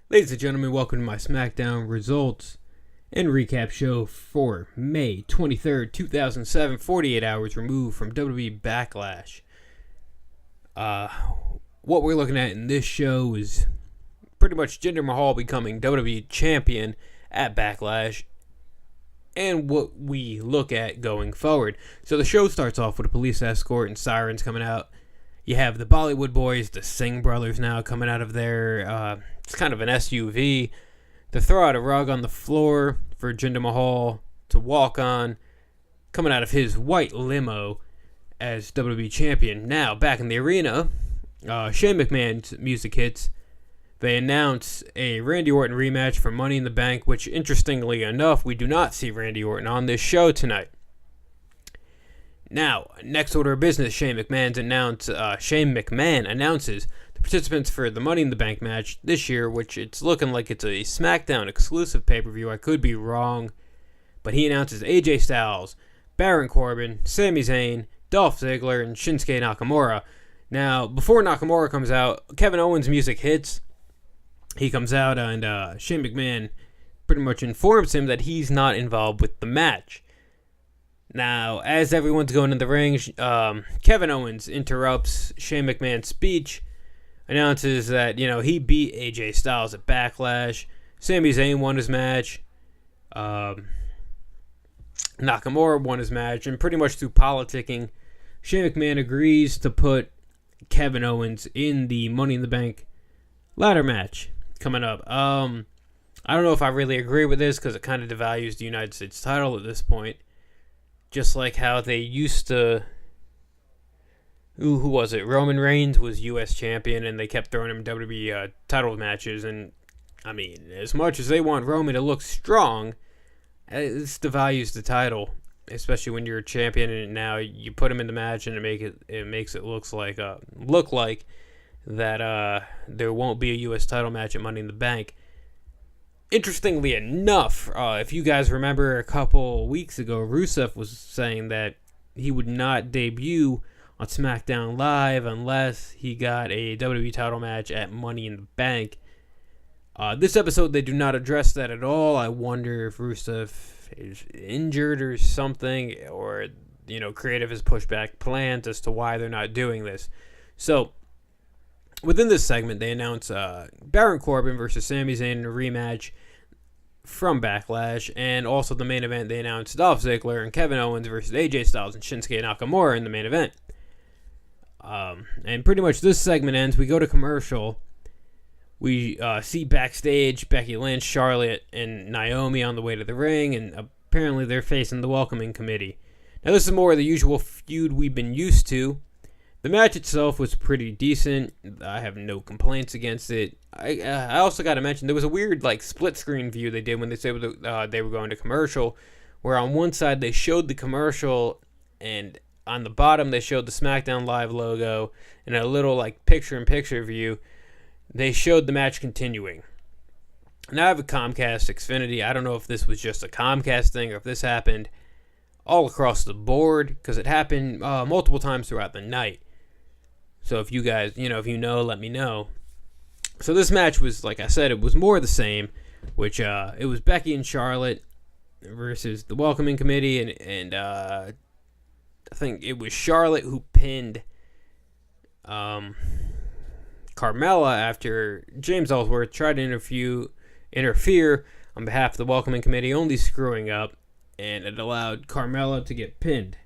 Ladies and gentlemen, welcome to my Smackdown results and recap show for May 23rd, 2007, 48 hours removed from WWE Backlash. What we're looking at in this show is pretty much Jinder Mahal becoming WWE Champion at Backlash and what we look at going forward. So the show starts off with a police escort and sirens coming out. You have the Bollywood boys, the Singh brothers now coming out of their, it's kind of an SUV, to throw out a rug on the floor for Jinder Mahal to walk on, coming out of his white limo as WWE Champion. Now, back in the arena, Shane McMahon's music hits. They announce a Randy Orton rematch for Money in the Bank, which, interestingly enough, we do not see Randy Orton on this show tonight. Now, next order of business, Shane McMahon announces the participants for the Money in the Bank match this year, which it's looking like it's a SmackDown exclusive pay-per-view. I could be wrong, but he announces AJ Styles, Baron Corbin, Sami Zayn, Dolph Ziggler, and Shinsuke Nakamura. Now, before Nakamura comes out, Kevin Owens' music hits. He comes out and Shane McMahon pretty much informs him that he's not involved with the match. Now, as everyone's going in the ring, Kevin Owens interrupts Shane McMahon's speech, announces that, he beat AJ Styles at Backlash. Sami Zayn won his match. Nakamura won his match. And pretty much through politicking, Shane McMahon agrees to put Kevin Owens in the Money in the Bank ladder match coming up. I don't know if I really agree with this because it kind of devalues the United States title at this point. Just like how they used to... Who was it? Roman Reigns was U.S. champion, and they kept throwing him WWE title matches. And, as much as they want Roman to look strong, this devalues the title, especially when you're a champion, and now you put him in the match, and it makes it look like that there won't be a U.S. title match at Money in the Bank. Interestingly enough, if you guys remember a couple weeks ago, Rusev was saying that he would not debut on SmackDown Live unless he got a WWE title match at Money in the Bank. This episode, they do not address that at all. I wonder if Rusev is injured or something, or, creative has pushed back plans as to why they're not doing this. So, within this segment, they announce Baron Corbin versus Sami Zayn in a rematch from Backlash, and also the main event, they announced Dolph Ziggler and Kevin Owens versus AJ Styles and Shinsuke Nakamura in the main event. And pretty much this segment ends. We go to commercial. We see backstage Becky Lynch, Charlotte, and Naomi on the way to the ring, and apparently they're facing the welcoming committee. Now, this is more of the usual feud we've been used to. The match itself was pretty decent. I have no complaints against it. I also got to mention, there was a weird split screen view they did when they said they were going to commercial, where on one side they showed the commercial, and on the bottom they showed the SmackDown Live logo, and a little picture-in-picture view they showed the match continuing. Now I have a Comcast Xfinity. I don't know if this was just a Comcast thing or if this happened all across the board, because it happened multiple times throughout the night. So if you guys, if you know, let me know. So this match was, like I said, it was more of the same, which it was Becky and Charlotte versus the welcoming committee, and I think it was Charlotte who pinned Carmella after James Ellsworth tried to interfere on behalf of the welcoming committee, only screwing up, and it allowed Carmella to get pinned.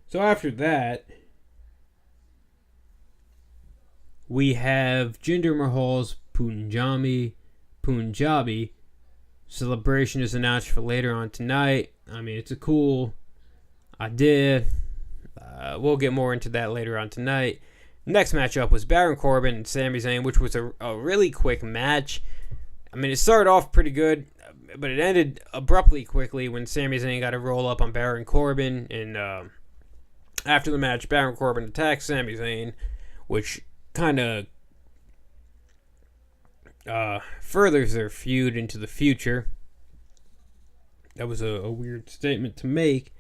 So after that, we have Jinder Mahal's Punjabi celebration is announced for later on tonight. It's a cool idea. We'll get more into that later on tonight. Next matchup was Baron Corbin and Sami Zayn, which was a really quick match. It started off pretty good, but it ended abruptly quickly when Sami Zayn got a roll up on Baron Corbin. And after the match, Baron Corbin attacked Sami Zayn, which kind of furthers their feud into the future. That was a weird statement to make.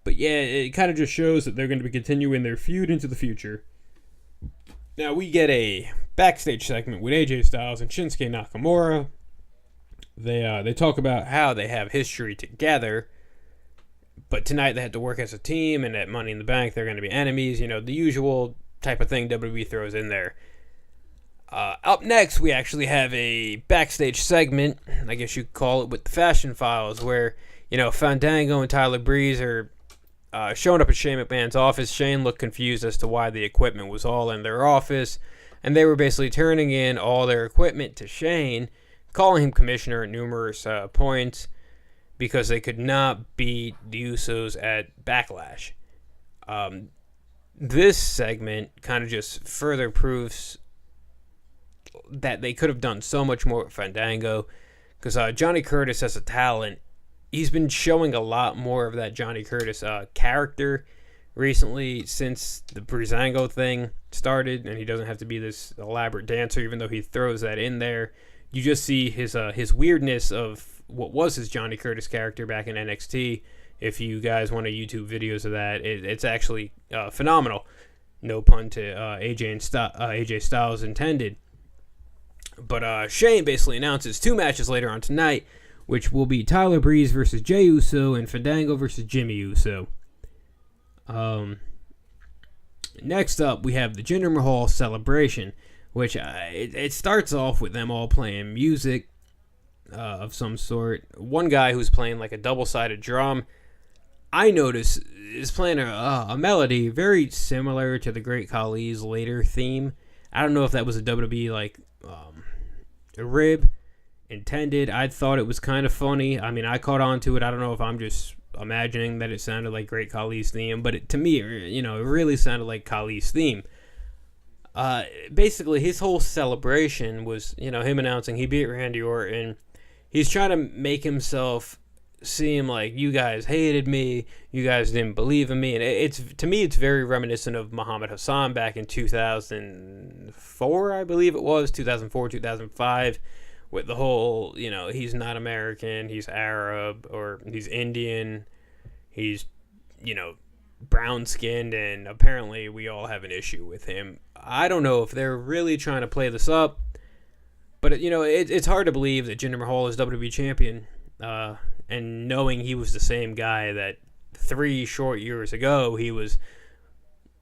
But yeah, it kind of just shows that they're going to be continuing their feud into the future. Now we get a backstage segment with AJ Styles and Shinsuke Nakamura. They talk about how they have history together, but tonight they had to work as a team, and at Money in the Bank they're going to be enemies. The usual type of thing WWE throws in there. Up next, we actually have a backstage segment, I guess you could call it, with the Fashion Files, where Fandango and Tyler Breeze are showing up at Shane McMahon's office. Shane looked confused as to why the equipment was all in their office, and they were basically turning in all their equipment to Shane, calling him commissioner at numerous points because they could not beat the Usos at Backlash. This segment kind of just further proves that they could have done so much more with Fandango, because Johnny Curtis as a talent, he's been showing a lot more of that Johnny Curtis character recently since the Breezango thing started, and he doesn't have to be this elaborate dancer, even though he throws that in there. You just see his weirdness of what was his Johnny Curtis character back in NXT. If you guys want to YouTube videos of that, it's actually phenomenal. No pun to AJ Styles intended. But Shane basically announces 2 matches later on tonight, which will be Tyler Breeze versus Jey Uso and Fandango versus Jimmy Uso. Next up, we have the Jinder Mahal celebration, which it starts off with them all playing music of some sort. One guy who's playing like a double-sided drum, I notice, is playing a melody very similar to the Great Khali's later theme. I don't know if that was a WWE a rib intended. I thought it was kind of funny. I mean, I caught on to it. I don't know if I'm just imagining that it sounded like Great Khali's theme, but to me, it really sounded like Khali's theme. Basically, his whole celebration was, him announcing he beat Randy Orton. He's trying to make himself seem like, you guys hated me, you guys didn't believe in me, and to me it's very reminiscent of Muhammad Hassan back in 2004, I believe it was 2005, with the whole, he's not American, he's Arab, or he's Indian, he's brown skinned, and apparently we all have an issue with him. I don't know if they're really trying to play this up, but it's hard to believe that Jinder Mahal is WWE champion, and knowing he was the same guy that 3 short years ago, he was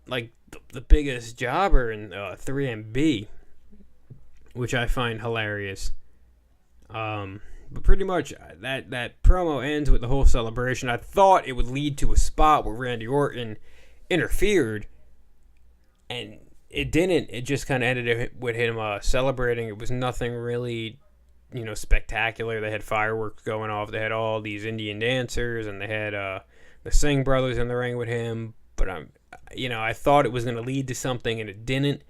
like the biggest jobber in 3MB, which I find hilarious. But pretty much that promo ends with the whole celebration. I thought it would lead to a spot where Randy Orton interfered, and it didn't. It just kind of ended with him celebrating. It was nothing really spectacular. They had fireworks going off. They had all these Indian dancers, and they had the Singh brothers in the ring with him. But I thought it was going to lead to something, and it didn't.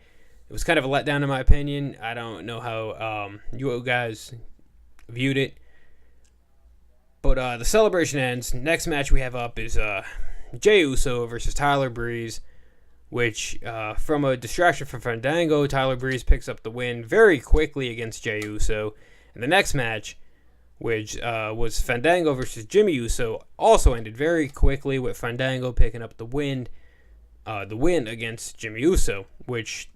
It was kind of a letdown in my opinion. I don't know how you guys viewed it, but the celebration ends. Next match we have up is Jey Uso versus Tyler Breeze, which from a distraction from Fandango, Tyler Breeze picks up the win very quickly against Jey Uso. And the next match, which was Fandango versus Jimmy Uso, also ended very quickly with Fandango picking up the win against Jimmy Uso, which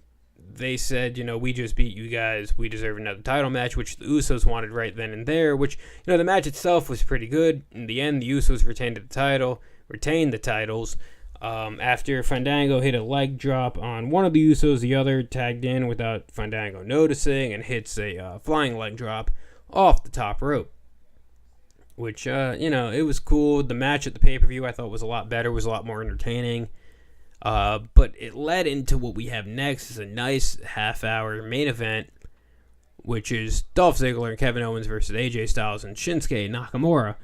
they said, we just beat you guys, we deserve another title match, which the Usos wanted right then and there, which, the match itself was pretty good. In the end, the Usos retained the titles. After Fandango hit a leg drop on one of the Usos, the other tagged in without Fandango noticing and hits a flying leg drop off the top rope, which, it was cool. The match at the pay-per-view I thought was a lot better, was a lot more entertaining. But it led into what we have next is a nice half-hour main event, which is Dolph Ziggler and Kevin Owens versus AJ Styles and Shinsuke Nakamura.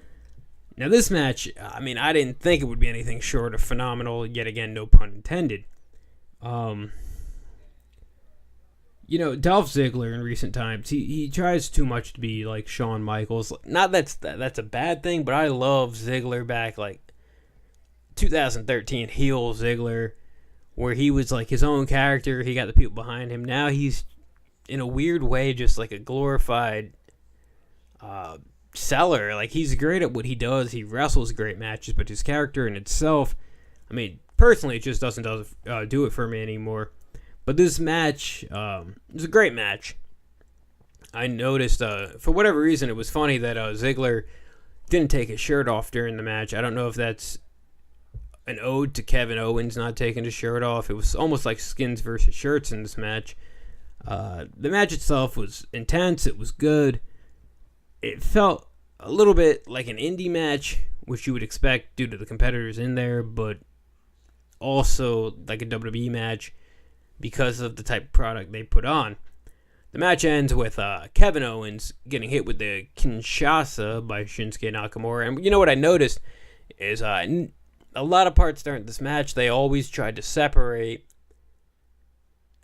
Now this match, I didn't think it would be anything short of phenomenal, yet again, no pun intended. Dolph Ziggler in recent times, he tries too much to be like Shawn Michaels. Not that's a bad thing, but I love Ziggler back like 2013 heel Ziggler, where he was like his own character. He got the people behind him. Now he's, in a weird way, just like a glorified seller. Like, he's great at what he does. He wrestles great matches, but his character in itself, personally, it just doesn't do it for me anymore. But this match was a great match. I noticed, for whatever reason, it was funny that Ziggler didn't take his shirt off during the match. I don't know if that's an ode to Kevin Owens not taking his shirt off. It was almost like skins versus shirts in this match. The match itself was intense. It was good. It felt a little bit like an indie match, which you would expect due to the competitors in there, but also like a WWE match because of the type of product they put on. The match ends with Kevin Owens getting hit with the Kinshasa by Shinsuke Nakamura. And you know what I noticed is a lot of parts during this match, they always tried to separate,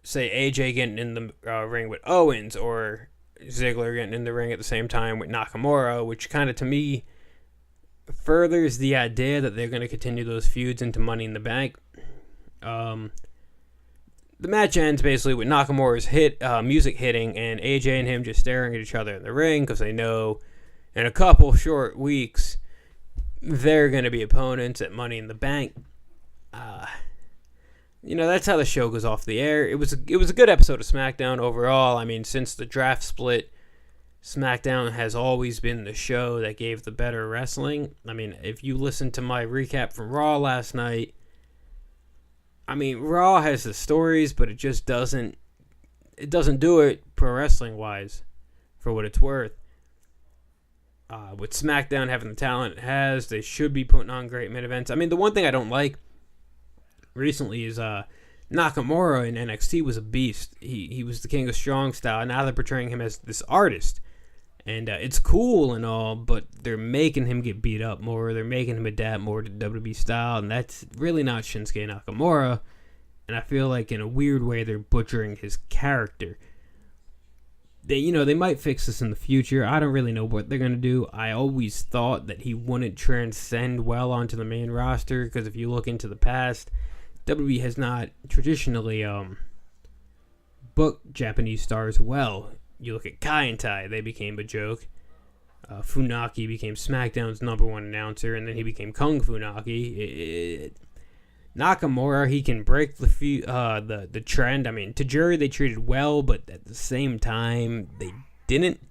say, AJ getting in the ring with Owens or Ziggler getting in the ring at the same time with Nakamura, which kind of, to me, furthers the idea that they're going to continue those feuds into Money in the Bank. The match ends basically with Nakamura's music hitting and AJ and him just staring at each other in the ring because they know in a couple short weeks they're going to be opponents at Money in the Bank. That's how the show goes off the air. It was a good episode of SmackDown overall. I mean, since the draft split, SmackDown has always been the show that gave the better wrestling. I mean, if you listen to my recap from Raw last night, I mean, Raw has the stories, but it just doesn't do it pro wrestling wise for what it's worth. With SmackDown having the talent it has, they should be putting on great main events. I mean, the one thing I don't like recently is Nakamura in NXT was a beast. He was the king of strong style. Now they're portraying him as this artist. And it's cool and all, but they're making him get beat up more. They're making him adapt more to WWE style, and that's really not Shinsuke Nakamura. And I feel like in a weird way they're butchering his character. They might fix this in the future. I don't really know what they're going to do. I always thought that he wouldn't transcend well onto the main roster, because if you look into the past, WWE has not traditionally booked Japanese stars well. You look at Kai and Tai, they became a joke. Funaki became SmackDown's number one announcer, and then he became Kung Funaki. Nakamura, he can break the trend. I mean, Tajiri they treated well, but at the same time, they didn't.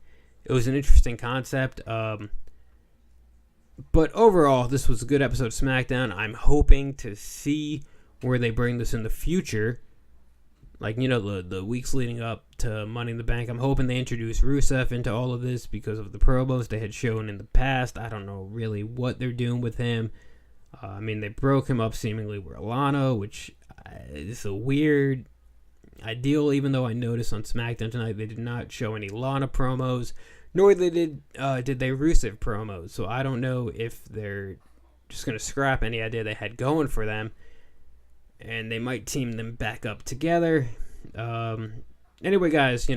It was an interesting concept. But overall, this was a good episode of SmackDown. I'm hoping to see where they bring this in the future. Like, the weeks leading up to Money in the Bank, I'm hoping they introduce Rusev into all of this because of the promos they had shown in the past. I don't know really what they're doing with him. I mean, they broke him up seemingly with Lana, which is a weird ideal, even though I noticed on SmackDown tonight they did not show any Lana promos, nor did they Rusev promos. So I don't know if they're just going to scrap any idea they had going for them, and they might team them back up together. Anyway, guys,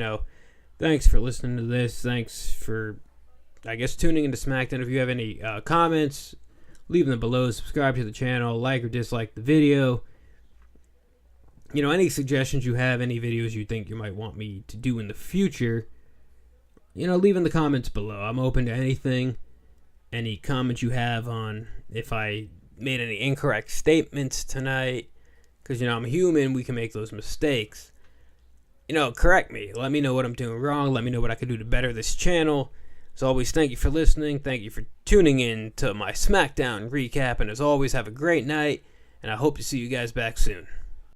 thanks for listening to this. Thanks for, tuning into SmackDown. If you have any comments, leave them below. Subscribe to the channel. Like or dislike the video. Any suggestions you have, any videos you think you might want me to do in the future, leave in the comments below. I'm open to anything. Any comments you have on if I made any incorrect statements tonight. Because, I'm human, we can make those mistakes. Correct me. Let me know what I'm doing wrong. Let me know what I can do to better this channel. As always, thank you for listening. Thank you for tuning in to my SmackDown recap. And as always, have a great night. And I hope to see you guys back soon.